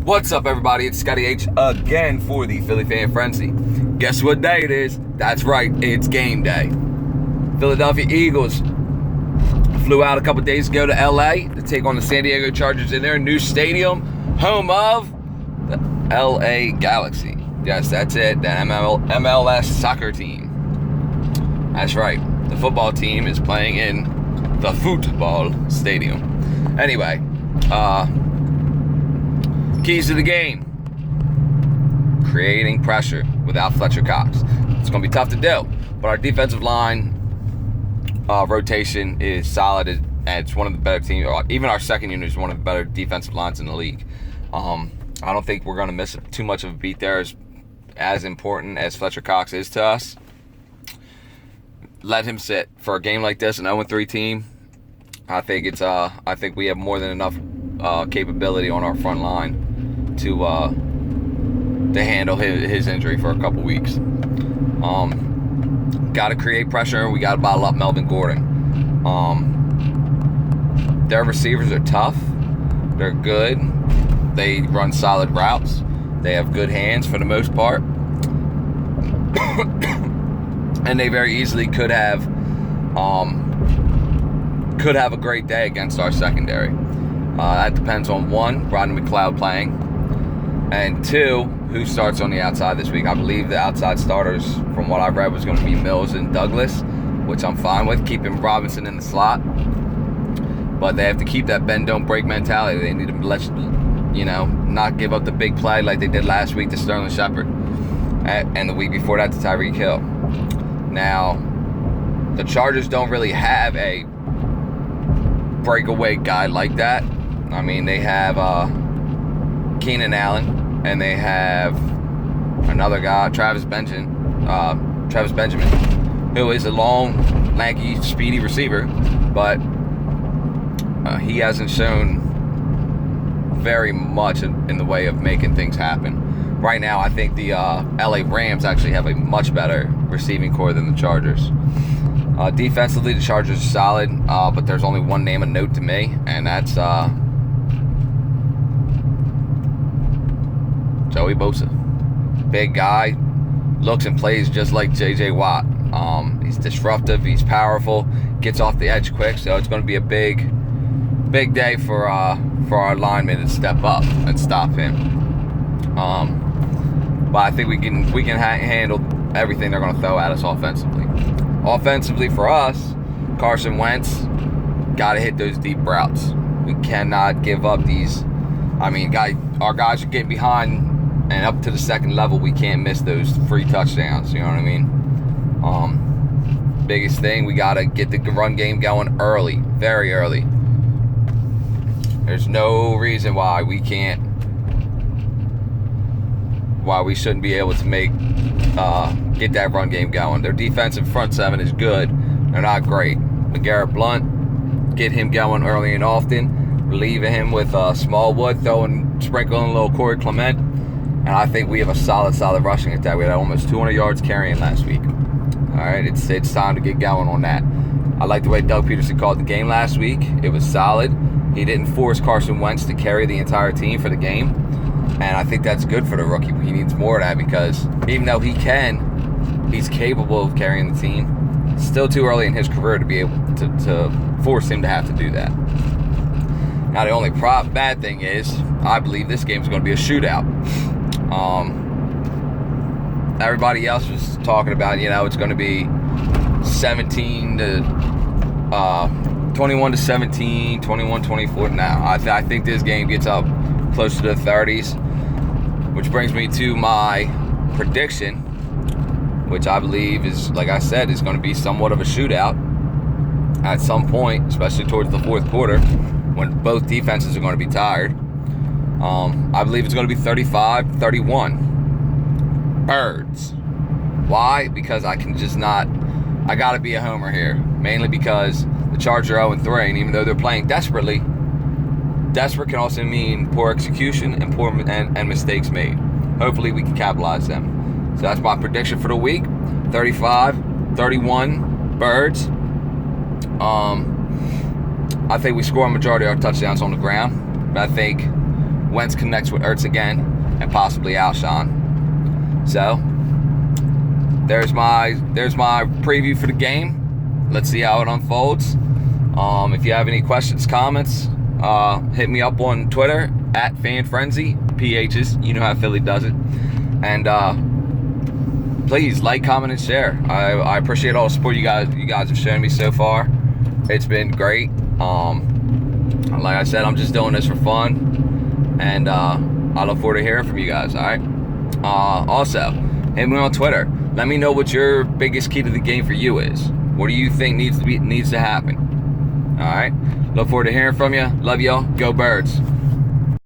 What's up, everybody? It's Scotty H again for the Philly Fan Frenzy. Guess what day it is? That's right, it's game day. Philadelphia Eagles flew out a couple days ago to LA to take on the San Diego Chargers in their new stadium, home of the LA Galaxy. Yes, that's it, the MLS soccer team. That's right, the football team is playing in the football stadium. Anyway, keys to the game: creating pressure without Fletcher Cox. It's going to be tough to do, but our defensive line rotation is solid, and it's one of the better teams. Even our second unit is one of the better defensive lines in the league. I don't think we're going to miss too much of a beat there. As important as Fletcher Cox is to us, let him sit for a game like this, an 0-3 team. I think we have more than enough capability on our front line to handle his injury for a couple weeks. Got to create pressure. We got to bottle up Melvin Gordon. Their receivers are tough. They're good. They run solid routes. They have good hands for the most part. And they very easily could have a great day against our secondary. That depends on, one, Rodney McLeod playing, and two, who starts on the outside this week. I believe the outside starters, from what I read, was going to be Mills and Douglas, which I'm fine with, keeping Robinson in the slot. But they have to keep that bend, don't break mentality. They need to not give up the big play like they did last week to Sterling Shepard, and the week before that to Tyreek Hill. Now, the Chargers don't really have a breakaway guy like that. I mean, they have Keenan Allen, and they have another guy, Travis Benjamin, who is a long, lanky, speedy receiver, but he hasn't shown very much in the way of making things happen. Right now, I think the LA Rams actually have a much better receiving core than the Chargers. Defensively, the Chargers are solid, but there's only one name of note to me, and that's Joey Bosa. Big guy, looks and plays just like J.J. Watt. He's disruptive, he's powerful, gets off the edge quick, so it's going to be a big day for our linemen to step up and stop him. But I think we can handle everything they're going to throw at us offensively. Offensively for us, Carson Wentz got to hit those deep routes. We cannot give up these. I mean, our guys are getting behind and up to the second level. We can't miss those free touchdowns. You know what I mean? Biggest thing, we got to get the run game going early, very early. There's no reason why we shouldn't be able to get that run game going. Their defensive front seven is good. They're not great. LeGarrette Blount, get him going early and often, relieving him with Smallwood, sprinkling a little Corey Clement, and I think we have a solid rushing attack. We had almost 200 yards carrying last week. All right, it's time to get going on that. I like the way Doug Peterson called the game last week. It was solid. He didn't force Carson Wentz to carry the entire team for the game. And I think that's good for the rookie. He needs more of that, because even though he's capable of carrying the team, it's still too early in his career to be able to force him to have to do that. Now, the only bad thing is, I believe this game is going to be a shootout. Everybody else was talking about, it's going to be 21 to 17, 21-24. Now, I think this game gets up close to the 30s, which brings me to my prediction, which I believe is, like I said, is going to be somewhat of a shootout at some point, especially towards the fourth quarter, when both defenses are going to be tired. I believe it's going to be 35-31. Birds. Why? Because I got to be a homer here, mainly because the Chargers are 0-3, and even though they're playing desperate can also mean poor execution and mistakes made. Hopefully we can capitalize them. So that's my prediction for the week. 35-31 Birds. I think we score a majority of our touchdowns on the ground. But I think Wentz connects with Ertz again, and possibly Alshon. So there's my preview for the game. Let's see how it unfolds. If you have any questions, comments, hit me up on Twitter at FanFrenzy, PHs. You know how Philly does it. And please like, comment, and share. I appreciate all the support you guys have shown me so far. It's been great. Like I said, I'm just doing this for fun, and I look forward to hearing from you guys. All right. Also, hit me on Twitter. Let me know what your biggest key to the game for you is. What do you think needs to happen? All right. Look forward to hearing from you. Love y'all. Go Birds.